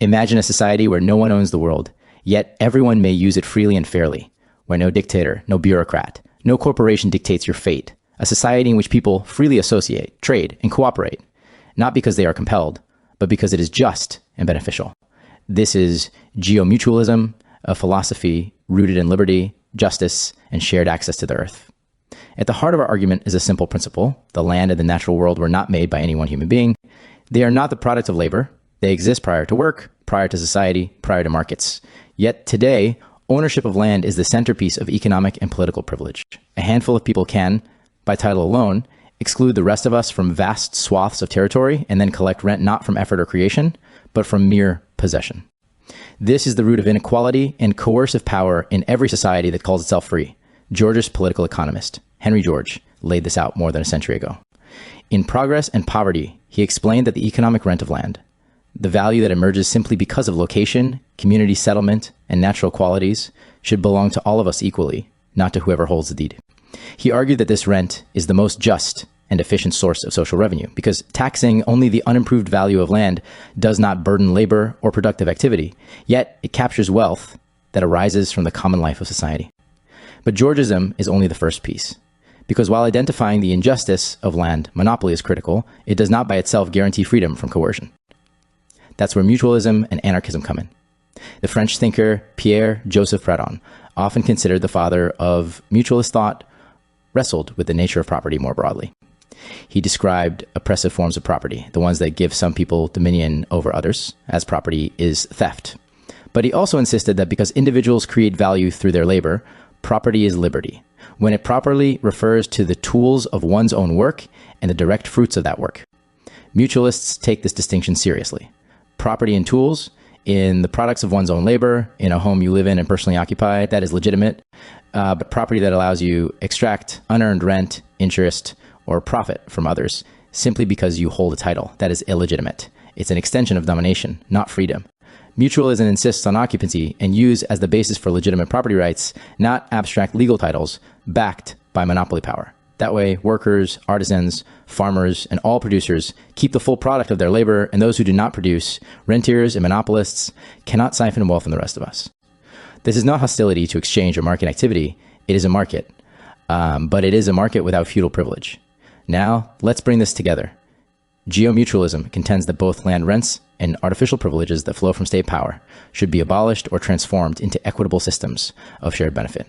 Imagine a society where no one owns the world, yet everyone may use it freely and fairly, where no dictator, no bureaucrat, no corporation dictates your fate. A society in which people freely associate, trade, and cooperate, not because they are compelled, but because it is just and beneficial. This is GeoMutualism, a philosophy rooted in liberty, justice, and shared access to the earth. At the heart of our argument is a simple principle. The land and the natural world were not made by any one human being. They are not the product of labor. They exist prior to work, prior to society, prior to markets. Yet today, ownership of land is the centerpiece of economic and political privilege. A handful of people can, by title alone, exclude the rest of us from vast swaths of territory and then collect rent not from effort or creation, but from mere possession. This is the root of inequality and coercive power in every society that calls itself free. Georgia's political economist, Henry George, laid this out more than a century ago. In Progress and Poverty, he explained that the economic rent of land, the value that emerges simply because of location, community settlement, and natural qualities, should belong to all of us equally, not to whoever holds the deed. He argued that this rent is the most just and efficient source of social revenue because taxing only the unimproved value of land does not burden labor or productive activity, yet it captures wealth that arises from the common life of society. But Georgism is only the first piece, because while identifying the injustice of land monopoly is critical, it does not by itself guarantee freedom from coercion. That's where mutualism and anarchism come in. The French thinker Pierre-Joseph Proudhon, often considered the father of mutualist thought, wrestled with the nature of property more broadly. He described oppressive forms of property, the ones that give some people dominion over others, as property is theft. But he also insisted that because individuals create value through their labor, property is liberty, when it properly refers to the tools of one's own work and the direct fruits of that work. Mutualists take this distinction seriously. Property and tools in the products of one's own labor, in a home you live in and personally occupy, that is legitimate. But property that allows you extract unearned rent, interest, or profit from others simply because you hold a title, that is illegitimate. It's an extension of domination, not freedom. Mutualism insists on occupancy and use as the basis for legitimate property rights, not abstract legal titles backed by monopoly power. That way, workers, artisans, farmers, and all producers keep the full product of their labor, and those who do not produce, rentiers and monopolists, cannot siphon wealth from the rest of us. This is not hostility to exchange or market activity. It is a market, but it is a market without feudal privilege. Now, let's bring this together. GeoMutualism contends that both land rents and artificial privileges that flow from state power should be abolished or transformed into equitable systems of shared benefit.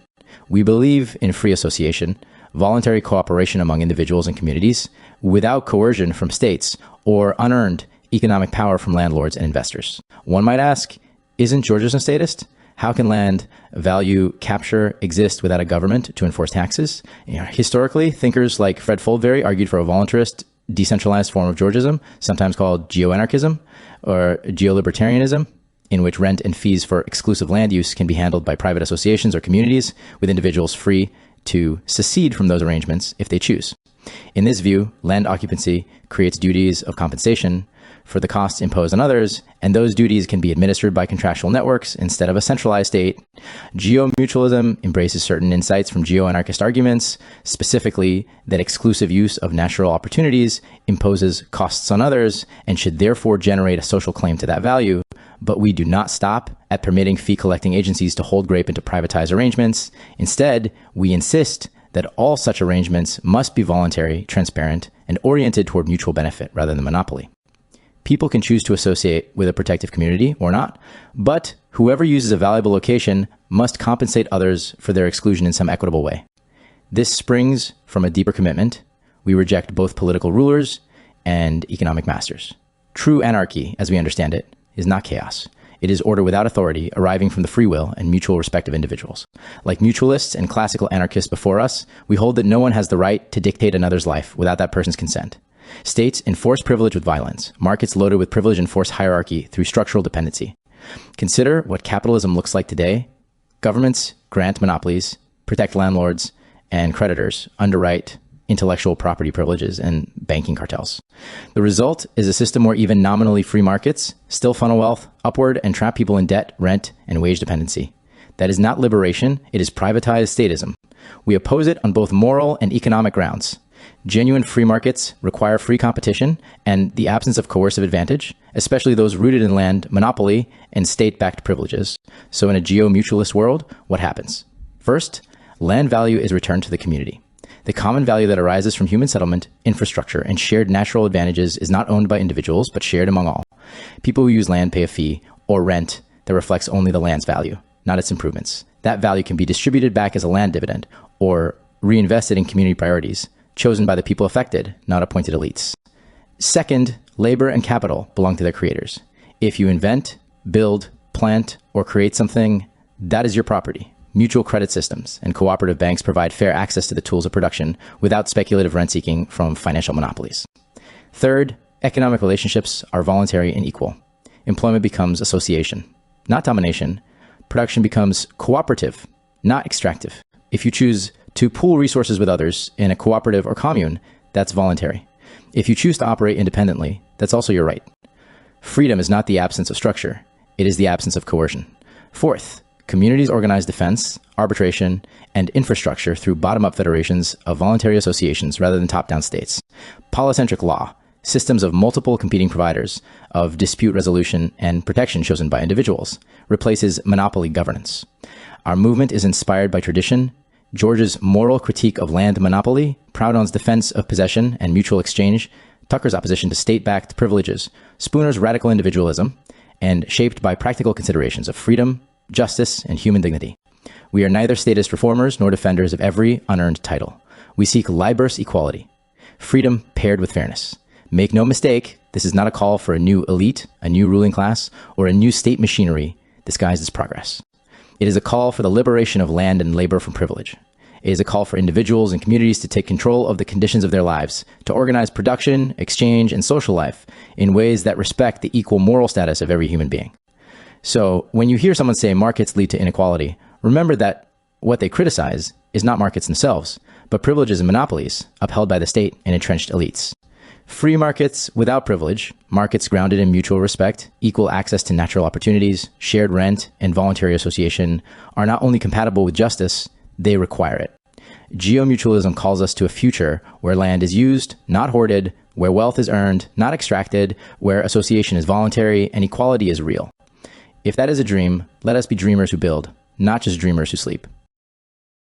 We believe in free association, voluntary cooperation among individuals and communities, without coercion from states or unearned economic power from landlords and investors. One might ask, isn't Georgism statist? How can land value capture exist without a government to enforce taxes? Historically, thinkers like Fred Foldberry argued for a voluntarist, decentralized form of Georgism, sometimes called geoanarchism or geolibertarianism, in which rent and fees for exclusive land use can be handled by private associations or communities, with individuals free to secede from those arrangements if they choose. In this view, land occupancy creates duties of compensation for the costs imposed on others, and those duties can be administered by contractual networks instead of a centralized state. GeoMutualism embraces certain insights from geo-anarchist arguments, specifically that exclusive use of natural opportunities imposes costs on others and should therefore generate a social claim to that value. But we do not stop at permitting fee-collecting agencies to hold grape into privatized arrangements. Instead, we insist that all such arrangements must be voluntary, transparent, and oriented toward mutual benefit rather than monopoly. People can choose to associate with a protective community or not, but whoever uses a valuable location must compensate others for their exclusion in some equitable way. This springs from a deeper commitment. We reject both political rulers and economic masters. True anarchy, as we understand it, is not chaos. It is order without authority, arriving from the free will and mutual respect of individuals. Like mutualists and classical anarchists before us, we hold that no one has the right to dictate another's life without that person's consent. States enforce privilege with violence. Markets loaded with privilege enforce hierarchy through structural dependency. Consider what capitalism looks like today. Governments grant monopolies, protect landlords and creditors, underwrite intellectual property privileges, and banking cartels. The result is a system where even nominally free markets still funnel wealth upward and trap people in debt, rent, and wage dependency. That is not liberation, it is privatized statism. We oppose it on both moral and economic grounds. Genuine free markets require free competition and the absence of coercive advantage, especially those rooted in land monopoly and state-backed privileges. So in a geo-mutualist world, what happens? First, land value is returned to the community. The common value that arises from human settlement, infrastructure, and shared natural advantages is not owned by individuals, but shared among all. People who use land pay a fee or rent that reflects only the land's value, not its improvements. That value can be distributed back as a land dividend or reinvested in community priorities, chosen by the people affected, not appointed elites. Second, labor and capital belong to their creators. If you invent, build, plant, or create something, that is your property. Mutual credit systems and cooperative banks provide fair access to the tools of production without speculative rent-seeking from financial monopolies. Third, economic relationships are voluntary and equal. Employment becomes association, not domination. Production becomes cooperative, not extractive. If you choose to pool resources with others in a cooperative or commune, that's voluntary. If you choose to operate independently, that's also your right. Freedom is not the absence of structure. It is the absence of coercion. Fourth, communities organize defense, arbitration, and infrastructure through bottom-up federations of voluntary associations rather than top-down states. Polycentric law, systems of multiple competing providers of dispute resolution and protection chosen by individuals, replaces monopoly governance. Our movement is inspired by tradition, George's moral critique of land monopoly, Proudhon's defense of possession and mutual exchange, Tucker's opposition to state-backed privileges, Spooner's radical individualism, and shaped by practical considerations of freedom, justice, and human dignity. We are neither statist reformers nor defenders of every unearned title. We seek liberous equality, freedom paired with fairness. Make no mistake, this is not a call for a new elite, a new ruling class, or a new state machinery disguised as progress. It is a call for the liberation of land and labor from privilege. It is a call for individuals and communities to take control of the conditions of their lives, to organize production, exchange, and social life in ways that respect the equal moral status of every human being. So when you hear someone say markets lead to inequality, remember that what they criticize is not markets themselves, but privileges and monopolies upheld by the state and entrenched elites. Free markets without privilege, markets grounded in mutual respect, equal access to natural opportunities, shared rent, and voluntary association are not only compatible with justice, they require it. GeoMutualism calls us to a future where land is used, not hoarded, where wealth is earned, not extracted, where association is voluntary and equality is real. If that is a dream, let us be dreamers who build, not just dreamers who sleep.